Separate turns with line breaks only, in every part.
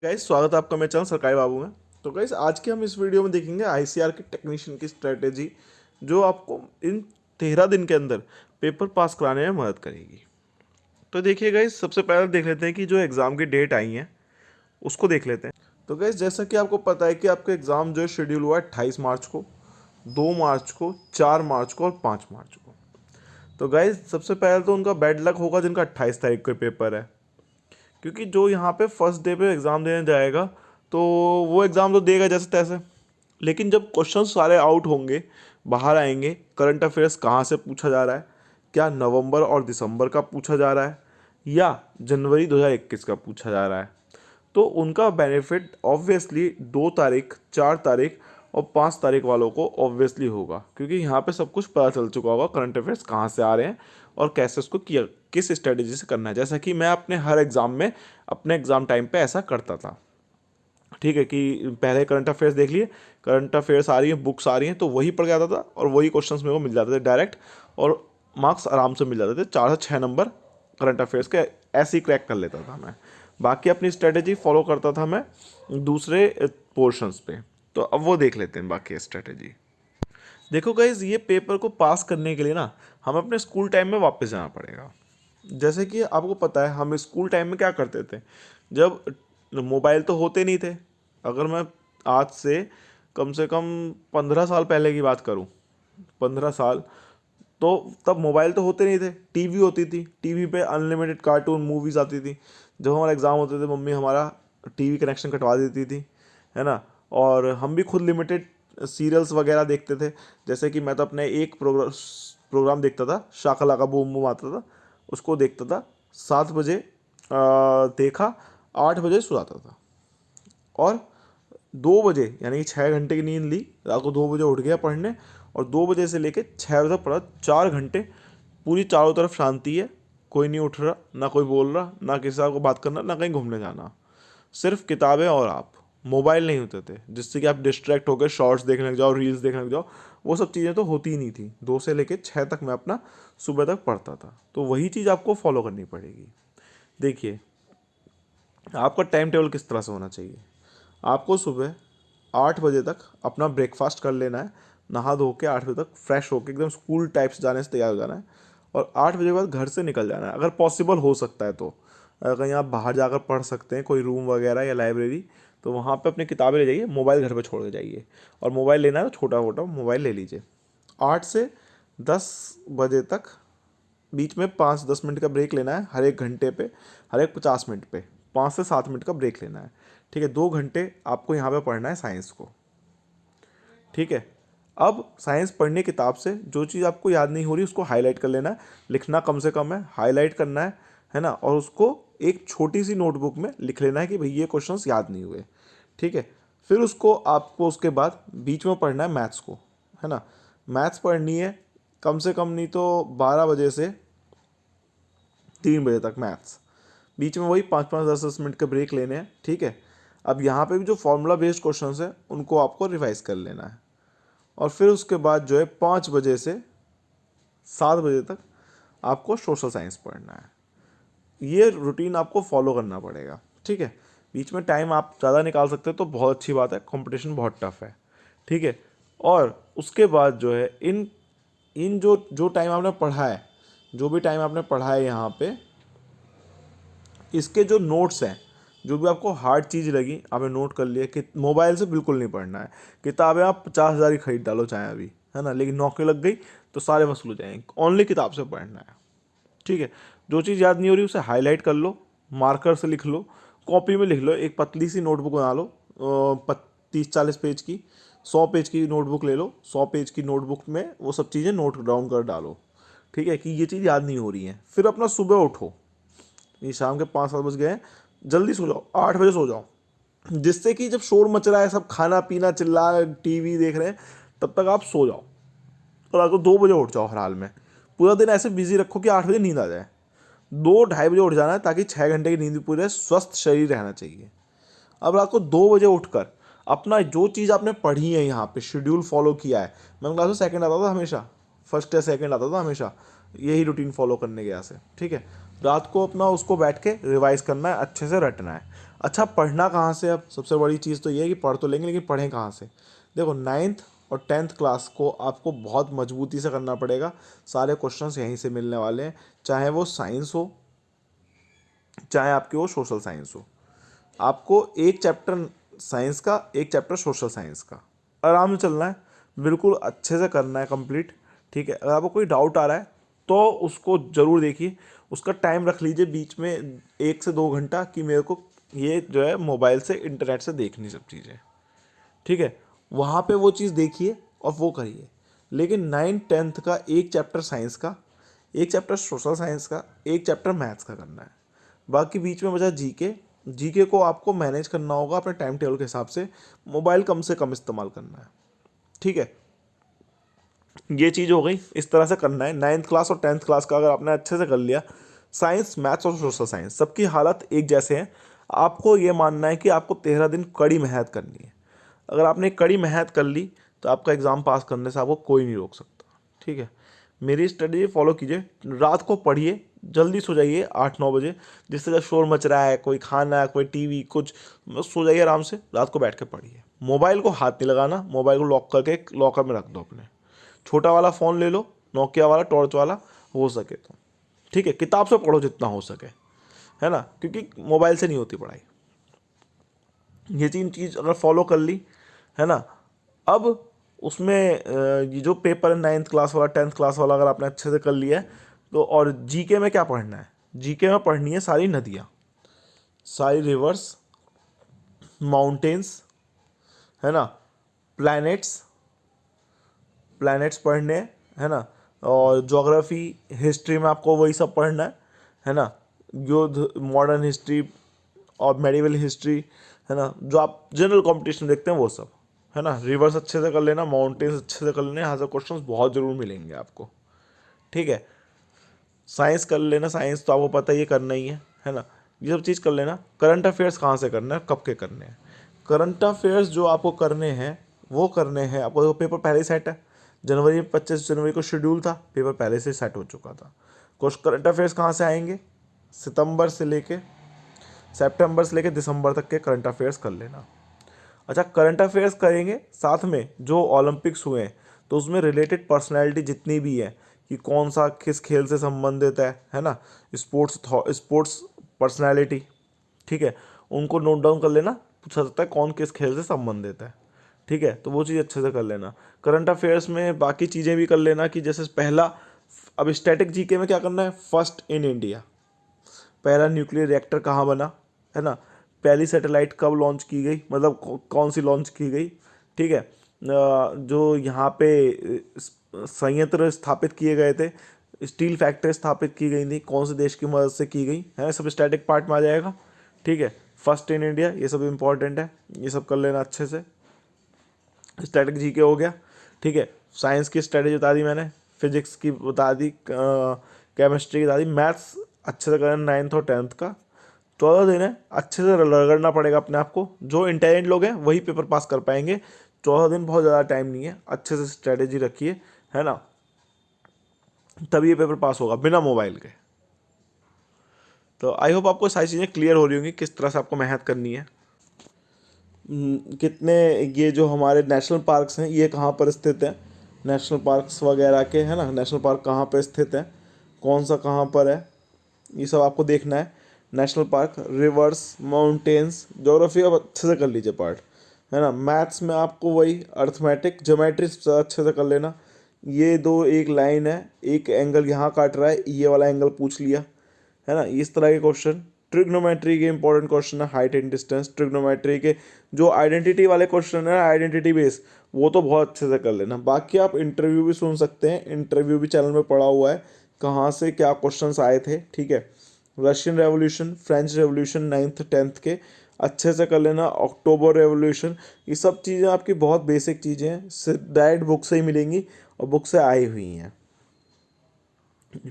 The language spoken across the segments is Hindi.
गाइस स्वागत है आपका मेरे चैनल सरकारी बाबू में। तो गाइस आज के हम इस वीडियो में देखेंगे आईसीआर की टेक्नीशियन की स्ट्रेटेजी जो आपको इन 13 दिन के अंदर पेपर पास कराने में मदद करेगी। तो देखिए गाइस, सबसे पहले देख लेते हैं कि जो एग्ज़ाम की डेट आई है उसको देख लेते हैं। तो गाइस जैसा कि आपको पता है कि आपका एग्ज़ाम जो है शेड्यूल हुआ है 28 मार्च को, 2 मार्च को, 4 मार्च को और 5 मार्च को। तो गाइस सबसे पहले तो उनका बैड लक होगा जिनका 28 तारीख को पेपर है, क्योंकि जो यहाँ पे फर्स्ट डे पे एग्ज़ाम देने जाएगा तो वो एग्ज़ाम तो देगा जैसे तैसे, लेकिन जब क्वेश्चन सारे आउट होंगे, बाहर आएंगे, करंट अफेयर्स कहाँ से पूछा जा रहा है, क्या नवंबर और दिसंबर का पूछा जा रहा है या जनवरी 2021 का पूछा जा रहा है, तो उनका बेनिफिट ऑब्वियसली 2 तारीख, 4 तारीख और 5 तारीख वालों को ऑब्वियसली होगा, क्योंकि यहाँ पे सब कुछ पता चल चुका होगा करंट अफेयर्स कहाँ से आ रहे हैं और कैसे उसको किया, किस स्ट्रेटेजी से करना है। जैसा कि मैं अपने हर एग्ज़ाम में अपने एग्ज़ाम टाइम पे ऐसा करता था। ठीक है कि पहले करंट अफेयर्स देख लिए, करंट अफेयर्स आ रही है, बुक्स आ रही हैं, तो वही पढ़ के आता था और वही क्वेश्चंस मेरे को मिल जाते थे डायरेक्ट, और मार्क्स आराम से मिल जाते थे। 4 से 6 नंबर करंट अफेयर्स के ऐसे ही क्रैक कर लेता था मैं। बाकी अपनी स्ट्रेटेजी फॉलो करता था मैं दूसरे पोर्शंस पे। तो अब वो देख लेते हैं बाकी स्ट्रेटेजी। देखो गाइज, ये पेपर को पास करने के लिए ना हमें अपने स्कूल टाइम में वापस जाना पड़ेगा। जैसे कि आपको पता है हम स्कूल टाइम में क्या करते थे, जब मोबाइल तो होते नहीं थे। अगर मैं आज से कम 15 साल पहले की बात करूं, 15 साल, तो तब मोबाइल तो होते नहीं थे, टीवी होती थी, टीवी पे अनलिमिटेड कार्टून मूवीज़ आती थी। जब हमारा एग्ज़ाम होते थे मम्मी हमारा टीवी कनेक्शन कटवा देती थी, है ना। और हम भी खुद लिमिटेड सीरियल्स वगैरह देखते थे। जैसे कि मैं तो अपने एक प्रोग्राम देखता था, शाका लाका बूम बूम आता था, उसको देखता था 7 बजे, देखा, 8 बजे सो जाता था, और 2 बजे यानी कि 6 घंटे की नींद ली, रात को 2 बजे उठ गया पढ़ने, और 2 बजे से लेके 6 बजे तक पढ़ा, 4 घंटे पूरी, चारों तरफ शांति है, कोई नहीं उठ रहा, ना कोई बोल रहा, ना किसी से को बात करना, ना कहीं घूमने जाना, सिर्फ किताबें और आप। मोबाइल नहीं होते थे जिससे कि आप डिस्ट्रैक्ट होकर शॉर्ट्स देखने लग जाओ, रील्स देखने लग जाओ, वो सब चीज़ें तो होती ही नहीं थी। 2 से लेके 6 तक मैं अपना सुबह तक पढ़ता था, तो वही चीज़ आपको फॉलो करनी पड़ेगी। देखिए, आपका टाइम टेबल किस तरह से होना चाहिए। आपको सुबह 8 बजे तक अपना ब्रेकफास्ट कर लेना है, नहा धो के 8 बजे तक फ्रेश होकर एकदम स्कूल टाइप से जाने से तैयार हो जाना है, और 8 बजे के बाद घर से निकल जाना है अगर पॉसिबल हो सकता है तो। अगर कहीं आप बाहर जाकर पढ़ सकते हैं, कोई रूम वगैरह या लाइब्रेरी, तो वहाँ पे अपनी किताबें ले जाइए, मोबाइल घर पे छोड़ के जाइए, और मोबाइल लेना है तो छोटा मोटा मोबाइल ले लीजिए। 8 से 10 बजे तक बीच में 5-10 मिनट का ब्रेक लेना है हर एक घंटे पे, हर एक 50 मिनट पे 5 से 7 मिनट का ब्रेक लेना है। ठीक है, 2 घंटे आपको यहाँ पे पढ़ना है साइंस को। ठीक है, अब साइंस पढ़ने किताब से जो चीज़ आपको याद नहीं हो रही उसको हाईलाइट कर लेना है, लिखना कम से कम है, हाईलाइट करना है ना, और उसको एक छोटी सी नोटबुक में लिख लेना है कि भाई ये क्वेश्चंस याद नहीं हुए। ठीक है, फिर उसको आपको उसके बाद बीच में पढ़ना है मैथ्स को, है ना। मैथ्स पढ़नी है कम से कम नहीं तो 12 बजे से 3 बजे तक मैथ्स, बीच में वही 5-5 10-10 मिनट के ब्रेक लेने हैं। ठीक है, अब यहाँ पे भी जो फॉर्मूला बेस्ड क्वेश्चंस है उनको आपको रिवाइज कर लेना है, और फिर उसके बाद जो है 5 बजे से 7 बजे तक आपको सोशल साइंस पढ़ना है। ये रूटीन आपको फॉलो करना पड़ेगा। ठीक है, बीच में टाइम आप ज़्यादा निकाल सकते हो तो बहुत अच्छी बात है, कंपटीशन बहुत टफ है। ठीक है, और उसके बाद जो है इन इन जो जो टाइम आपने पढ़ा है, जो भी टाइम आपने पढ़ा है यहाँ पे, इसके जो नोट्स हैं, जो भी आपको हार्ड चीज़ लगी आपने नोट कर लिया। कि मोबाइल से बिल्कुल नहीं पढ़ना है, किताबें आप 50,000 की खरीद डालो चाहे अभी, है ना, लेकिन नौकरी लग गई तो सारे वसूल हो जाएंगे। ओनली किताब से पढ़ना है। ठीक है, जो चीज़ याद नहीं हो रही उसे हाईलाइट कर लो, मार्कर से लिख लो, कॉपी में लिख लो, एक पतली सी नोटबुक बना लो, 30-40 पेज की, 100 पेज की नोटबुक ले लो, 100 पेज की नोटबुक में वो सब चीज़ें नोट डाउन कर डालो। ठीक है, कि ये चीज़ याद नहीं हो रही है। फिर अपना सुबह उठो, ये शाम के 5-7 बज गए हैं, जल्दी सो जाओ, 8 बजे सो जाओ, जिससे कि जब शोर मच रहा है, सब खाना पीना चिल्ला टीवी देख रहे हैं, तब तक आप सो जाओ, और आपको 2 बजे उठ जाओ। हर हाल में पूरा दिन ऐसे बिजी रखो कि 8 बजे नींद आ जाए। 2-2:30 बजे उठ जाना है ताकि 6 घंटे की नींद भी पूरे, स्वस्थ शरीर रहना चाहिए। अब रात को 2 बजे उठकर अपना जो चीज़ आपने पढ़ी है, यहाँ पे शेड्यूल फॉलो किया है, मैं क्लास में सेकंड आता था हमेशा, फर्स्ट या सेकंड आता था हमेशा, यही रूटीन फॉलो करने गया से। ठीक है, रात को अपना उसको बैठ के रिवाइज करना है, अच्छे से रटना है। अच्छा, पढ़ना कहाँ से? अब सबसे बड़ी चीज़ तो ये है कि पढ़ तो लेंगे, लेकिन पढ़ें कहाँ से? देखो, 9th और 10th क्लास को आपको बहुत मजबूती से करना पड़ेगा। सारे क्वेश्चंस यहीं से मिलने वाले हैं, चाहे वो साइंस हो, चाहे आपके वो सोशल साइंस हो। आपको एक चैप्टर साइंस का, एक चैप्टर सोशल साइंस का आराम से चलना है, बिल्कुल अच्छे से करना है कंप्लीट। ठीक है, अगर आपको कोई डाउट आ रहा है तो उसको ज़रूर देखिए, उसका टाइम रख लीजिए बीच में 1 से 2 घंटा कि मेरे को ये जो है मोबाइल से, इंटरनेट से देखनी सब चीज़ें। ठीक है, वहाँ पे वो चीज़ देखिए और वो करिए। लेकिन 9th 10th का एक चैप्टर साइंस का, एक चैप्टर सोशल साइंस का, एक चैप्टर मैथ्स का करना है। बाकी बीच में बचा जीके। जीके को आपको मैनेज करना होगा अपने टाइम टेबल के हिसाब से, मोबाइल कम से कम इस्तेमाल करना है। ठीक है, ये चीज़ हो गई, इस तरह से करना है। 9th क्लास और 10th क्लास का अगर आपने अच्छे से कर लिया, साइंस, मैथ्स और सोशल साइंस सबकी हालत एक जैसे हैं। आपको ये मानना है कि आपको 13 दिन कड़ी मेहनत करनी है। अगर आपने कड़ी मेहनत कर ली तो आपका एग्ज़ाम पास करने से आपको कोई नहीं रोक सकता। ठीक है, मेरी स्टडी फॉलो कीजिए, रात को पढ़िए, जल्दी सो जाइए 8-9 बजे, जिससे जब शोर मच रहा है, कोई खाना, कोई टीवी, कुछ, बस सो जाइए आराम से, रात को बैठ के पढ़िए। मोबाइल को हाथ नहीं लगाना, मोबाइल को लॉक करके लॉकर में रख दो अपने। छोटा वाला फ़ोन ले लो, नोकिया वाला, टॉर्च वाला, हो सके तो। ठीक है, किताब से पढ़ो जितना हो सके, है ना, क्योंकि मोबाइल से नहीं होती पढ़ाई। ये 3 चीज़ अगर फॉलो कर ली, है ना, अब उसमें ये जो पेपर है 9th क्लास वाला, 10th क्लास वाला, अगर आपने अच्छे से कर लिया है तो। और जीके में क्या पढ़ना है? जीके में पढ़नी है सारी नदियाँ, सारी रिवर्स, माउंटेन्स, है ना, प्लैनेट्स, प्लैनेट्स पढ़ने हैं, है ना। और ज्योग्राफी, हिस्ट्री में आपको वही सब पढ़ना है ना। युद्ध, मॉडर्न हिस्ट्री और मेडिवल हिस्ट्री, है ना, जो आप जनरल कंपटीशन देखते हैं वो सब, है ना। रिवर्स अच्छे से कर लेना, माउंटेन्स अच्छे से कर लेना, यहाँ से क्वेश्चंस बहुत ज़रूर मिलेंगे आपको। ठीक है, साइंस कर लेना, साइंस तो आपको पता ही है, करना ही है ना। ये सब चीज़ कर लेना। करंट अफेयर्स कहाँ से करना है, कब के करने हैं? करंट अफेयर्स जो आपको करने हैं वो करने हैं आपको, देखो पेपर पहले ही सेट है। जनवरी में 25 जनवरी को शेड्यूल था, पेपर पहले से सेट हो चुका था। कुछ करंट अफेयर्स कहाँ से आएंगे? सितंबर से लेके, सितंबर से लेके दिसंबर तक के करंट अफेयर्स कर लेना। अच्छा, करंट अफेयर्स करेंगे, साथ में जो ओलंपिक्स हुए हैं तो उसमें रिलेटेड पर्सनैलिटी जितनी भी है, कि कौन सा किस खेल से संबंधित है ना, स्पोर्ट्स स्पोर्ट्स पर्सनैलिटी, ठीक है, उनको नोट डाउन कर लेना। पूछा सकता है कौन किस खेल से संबंधित है। ठीक है, तो वो चीज़ अच्छे से कर लेना। करंट अफेयर्स में बाकी चीज़ें भी कर लेना, कि जैसे पहला, अब स्टैटिक जीके में क्या करना है? फर्स्ट इन इंडिया, पहला न्यूक्लियर रिएक्टर कहाँ बना, है ना। पहली सैटेलाइट कब लॉन्च की गई, मतलब कौन सी लॉन्च की गई। ठीक है, जो यहाँ पे संयंत्र स्थापित किए गए थे, स्टील फैक्ट्री स्थापित की गई थी, कौन से देश की मदद से की गई है, सब स्टैटिक पार्ट में आ जाएगा। ठीक है, फर्स्ट इन इंडिया, ये सब इम्पोर्टेंट है, ये सब कर लेना अच्छे से। स्टैटिक जीके हो गया। ठीक है, साइंस की स्ट्रेटेजी बता दी मैंने, फिजिक्स की बता दी, केमिस्ट्री की बता दी, मैथ्स अच्छे से करना 9th और 10th का। 14 दिन है, अच्छे से रगड़ना पड़ेगा अपने आप को। जो इंटेलिजेंट लोग हैं वही पेपर पास कर पाएंगे। 14 दिन बहुत ज़्यादा टाइम नहीं है, अच्छे से स्ट्रेटेजी रखिए, है ना, तभी ये पेपर पास होगा बिना मोबाइल के। तो आई होप आपको सारी चीज़ें क्लियर हो रही होंगी, किस तरह से आपको मेहनत करनी है। कितने, ये जो हमारे नेशनल पार्क्स हैं ये कहाँ पर स्थित हैं, नेशनल पार्क्स वगैरह के, है ना, नेशनल पार्क कहाँ पर स्थित है, कौन सा कहाँ पर है, ये सब आपको देखना है। National park, reverse, mountains, geography अब अच्छे से कर लीजिए पार्ट, है ना। मैथ्स में आपको वही अर्थमेटिक, ज्योमेट्री अच्छे से कर लेना। ये दो, एक लाइन है, एक एंगल यहाँ काट रहा है, ये वाला एंगल पूछ लिया, है ना, इस तरह के क्वेश्चन। ट्रिग्नोमेट्री के इंपॉर्टेंट क्वेश्चन है, हाइट एंड डिस्टेंस। ट्रिग्नोमेट्री के जो आइडेंटिटी वाले क्वेश्चन है, आइडेंटिटी बेस, वो तो बहुत अच्छे से कर लेना। बाकी आप इंटरव्यू भी सुन सकते हैं, इंटरव्यू भी चैनल में पड़ा हुआ है, कहाँ से क्या क्वेश्चंस आए थे। ठीक है, Russian revolution, French revolution 9th 10th के अच्छे से कर लेना। अक्टूबर रेवोल्यूशन, ये सब चीज़ें आपकी बहुत बेसिक चीज़ें हैं, डायरेक्ट बुक से ही मिलेंगी और बुक से आई हुई हैं।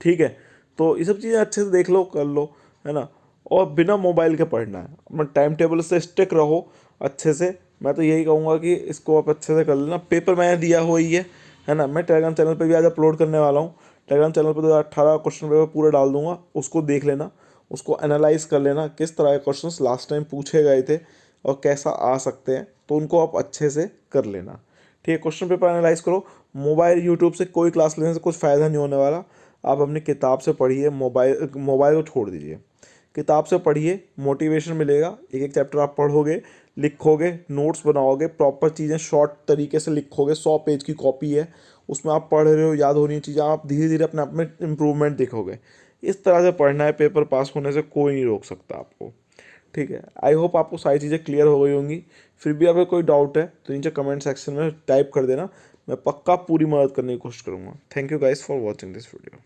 ठीक है, तो ये सब चीज़ें अच्छे से देख लो, कर लो, है ना। और बिना मोबाइल के पढ़ना है, अपना टाइम टेबल से स्टिक रहो अच्छे से। मैं तो यही कहूँगा कि इसको आप अच्छे से कर लेना। पेपर मैंने दिया हुआ ही है ना, मैं टेलीग्राम चैनल पे भी आज अपलोड करने वाला हूँ। टेलीग्राम चैनल पर 2018 क्वेश्चन पेपर पूरा डाल दूंगा, उसको देख लेना। उसको एनालाइज कर लेना किस तरह के क्वेश्चंस लास्ट टाइम पूछे गए थे और कैसा आ सकते हैं, तो उनको आप अच्छे से कर लेना। ठीक है, क्वेश्चन पेपर एनालाइज करो। मोबाइल यूट्यूब से कोई क्लास लेने से कुछ फ़ायदा नहीं होने वाला। आप अपनी किताब से पढ़िए, मोबाइल मोबाइल को छोड़ दीजिए, किताब से पढ़िए, मोटिवेशन मिलेगा। एक एक चैप्टर आप पढ़ोगे, लिखोगे, नोट्स बनाओगे, प्रॉपर चीज़ें शॉर्ट तरीके से लिखोगे। 100 पेज की कॉपी है, उसमें आप पढ़ रहे हो, याद हो रही चीज़ें, आप धीरे धीरे अपने आप में इम्प्रूवमेंट देखोगे। इस तरह से पढ़ना है, पेपर पास होने से कोई नहीं रोक सकता आपको। ठीक है, आई होप आपको सारी चीज़ें क्लियर हो गई होंगी। फिर भी अगर कोई डाउट है तो नीचे कमेंट सेक्शन में टाइप कर देना, मैं पक्का पूरी मदद करने की कोशिश करूँगा। Thank you guys for watching this video.